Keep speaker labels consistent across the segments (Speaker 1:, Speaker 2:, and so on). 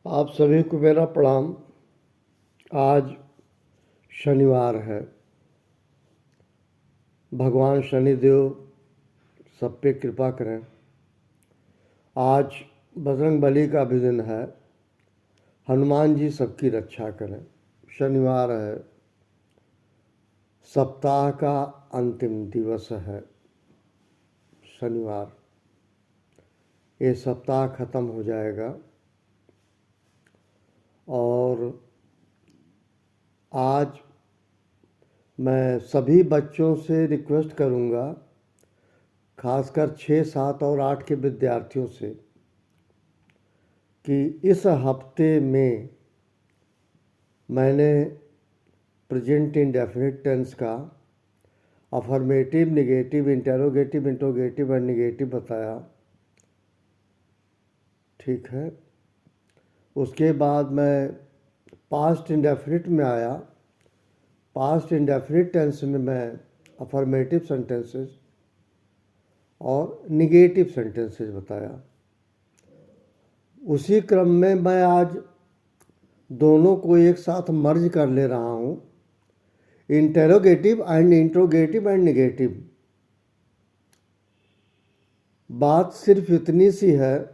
Speaker 1: आप सभी को मेरा प्रणाम। आज शनिवार है। भगवान शनिदेव सब पे कृपा करें। आज बजरंगबली का भी दिन है। हनुमान जी सबकी रक्षा करें। शनिवार है, सप्ताह का अंतिम दिवस है शनिवार। ये सप्ताह ख़त्म हो जाएगा और आज मैं सभी बच्चों से रिक्वेस्ट करूंगा, खासकर 6, 7 और 8 के विद्यार्थियों से, कि इस हफ्ते में मैंने प्रेजेंट इंडेफिनिट टेंस का affirmative, negative, interrogative, interrogative and negative बताया। ठीक है। उसके बाद मैं पास्ट इंडेफिनिट में आया। पास्ट इंडेफिनिट टेंस में मैं अफर्मेटिव सेंटेंसेस और निगेटिव सेंटेंसेस बताया। उसी क्रम में मैं आज दोनों को एक साथ मर्ज कर ले रहा हूँ, interrogative and interrogative and negative. बात सिर्फ इतनी सी है,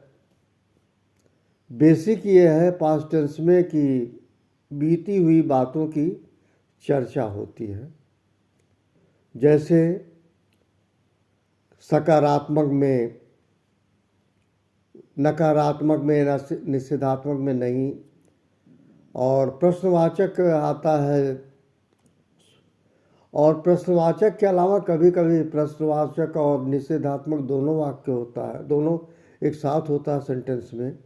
Speaker 1: बेसिक ये है पास्ट टेंस में कि बीती हुई बातों की चर्चा होती है। जैसे सकारात्मक में, नकारात्मक में, निषेधात्मक में नहीं, और प्रश्नवाचक आता है। और प्रश्नवाचक के अलावा कभी कभी प्रश्नवाचक और निषेधात्मक दोनों वाक्य होता है, दोनों एक साथ होता है सेंटेंस में।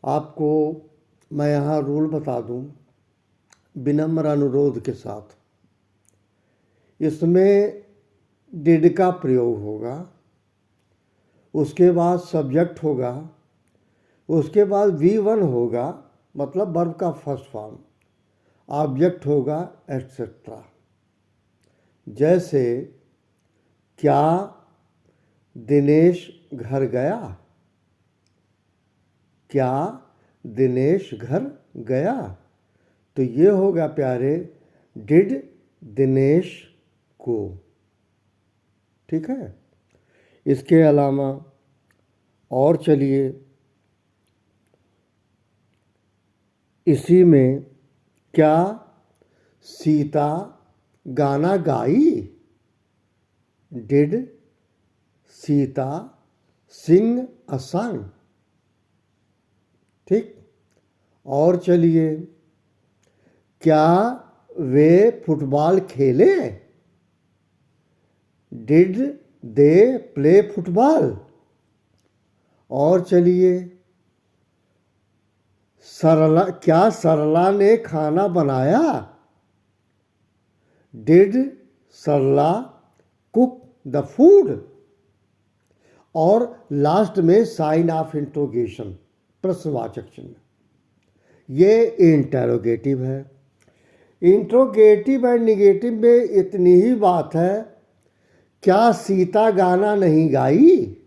Speaker 1: आपको मैं यहाँ रूल बता दूँ विनम्र अनुरोध के साथ। इसमें डिड का प्रयोग होगा, उसके बाद सब्जेक्ट होगा, उसके बाद V1 होगा, मतलब वर्ब का फर्स्ट फॉर्म, ऑब्जेक्ट होगा, एटसेट्रा। जैसे क्या दिनेश घर गया? क्या दिनेश घर गया? तो ये होगा प्यारे, डिड दिनेश को। ठीक है। इसके अलावा और चलिए, इसी में क्या सीता गाना गाई? Did Sita sing a song? ठीक। और चलिए, क्या वे फुटबॉल खेले? Did they play football? और चलिए, क्या सरला ने खाना बनाया? Did Sarla cook the food? और लास्ट में साइन ऑफ इंट्रोगेशन, प्रश्नवाचक चिन्ह। ये इंटेरोगेटिव है। इंट्रोगेटिव एंड निगेटिव में इतनी ही बात है, क्या सीता गाना नहीं गाई?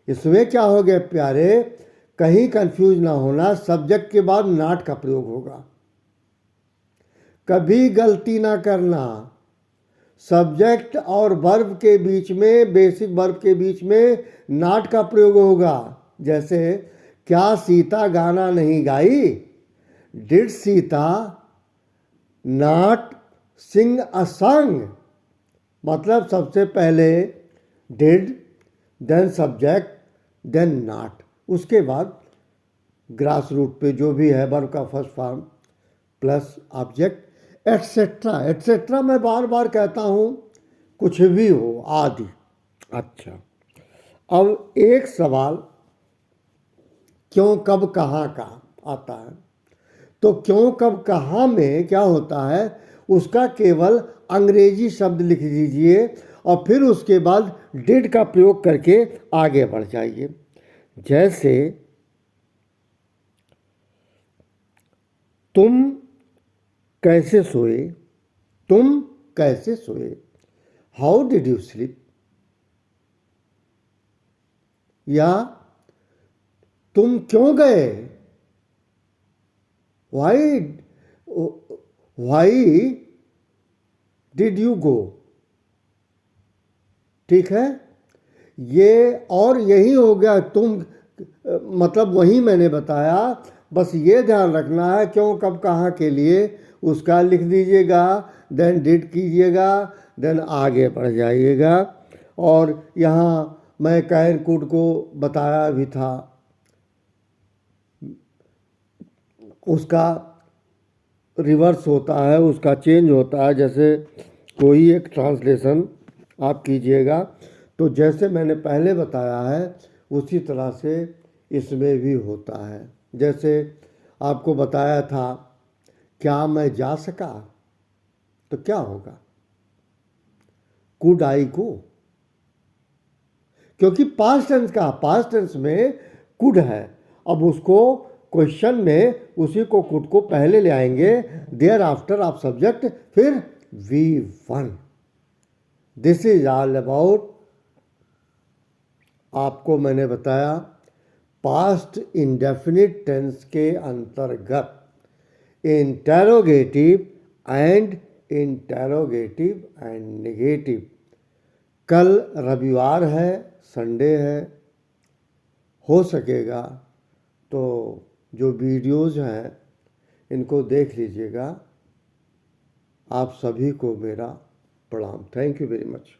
Speaker 1: इसमें क्या हो गया प्यारे, कहीं कंफ्यूज ना होना, सब्जेक्ट के बाद नॉट का प्रयोग होगा। कभी गलती ना करना, सब्जेक्ट और वर्ब के बीच में, बेसिक वर्ब के बीच में नॉट का प्रयोग होगा। जैसे क्या सीता गाना नहीं गाई? Did Sita not sing a song? मतलब सबसे पहले did, then subject, then not, उसके बाद ग्रास रूट पे जो भी है वर्ब का first form plus object, etcetera. Etcetera मैं बार बार कहता हूँ, कुछ भी हो, आदि। अच्छा, अब एक सवाल, क्यों कब कहाँ का आता है। तो क्यों कब कहाँ में क्या होता है, उसका केवल अंग्रेजी शब्द लिख दीजिए और फिर उसके बाद डिड का प्रयोग करके आगे बढ़ जाइए। जैसे तुम कैसे सोए? तुम कैसे सोए? How did you sleep? या तुम क्यों गए, why why did you go. ठीक है, ये और यही हो गया तुम, मतलब वही मैंने बताया, बस ये ध्यान रखना है क्यों कब कहाँ के लिए, उसका लिख दीजिएगा, देन डिड कीजिएगा, देन आगे बढ़ जाइएगा। और यहाँ मैं कैन कुड को बताया भी था, उसका रिवर्स होता है, उसका चेंज होता है। जैसे कोई एक ट्रांसलेशन आप कीजिएगा तो जैसे मैंने पहले बताया है उसी तरह से इसमें भी होता है। जैसे आपको बताया था, क्या मैं जा सका, तो क्या होगा, कुड आई गो, क्योंकि पास्ट टेंस का, पास्ट टेंस में कुड है। अब उसको क्वेश्चन में उसी को कुड को पहले ले आएंगे, देयर आफ्टर आप सब्जेक्ट, फिर V1। This is all about, आपको मैंने बताया पास्ट इंडेफिनिट टेंस के अंतर्गत इंटेरोगेटिव एंड नेगेटिव। कल रविवार है, संडे है, हो सकेगा तो जो वीडियोज़ हैं इनको देख लीजिएगा। आप सभी को मेरा प्रणाम। Thank you very much.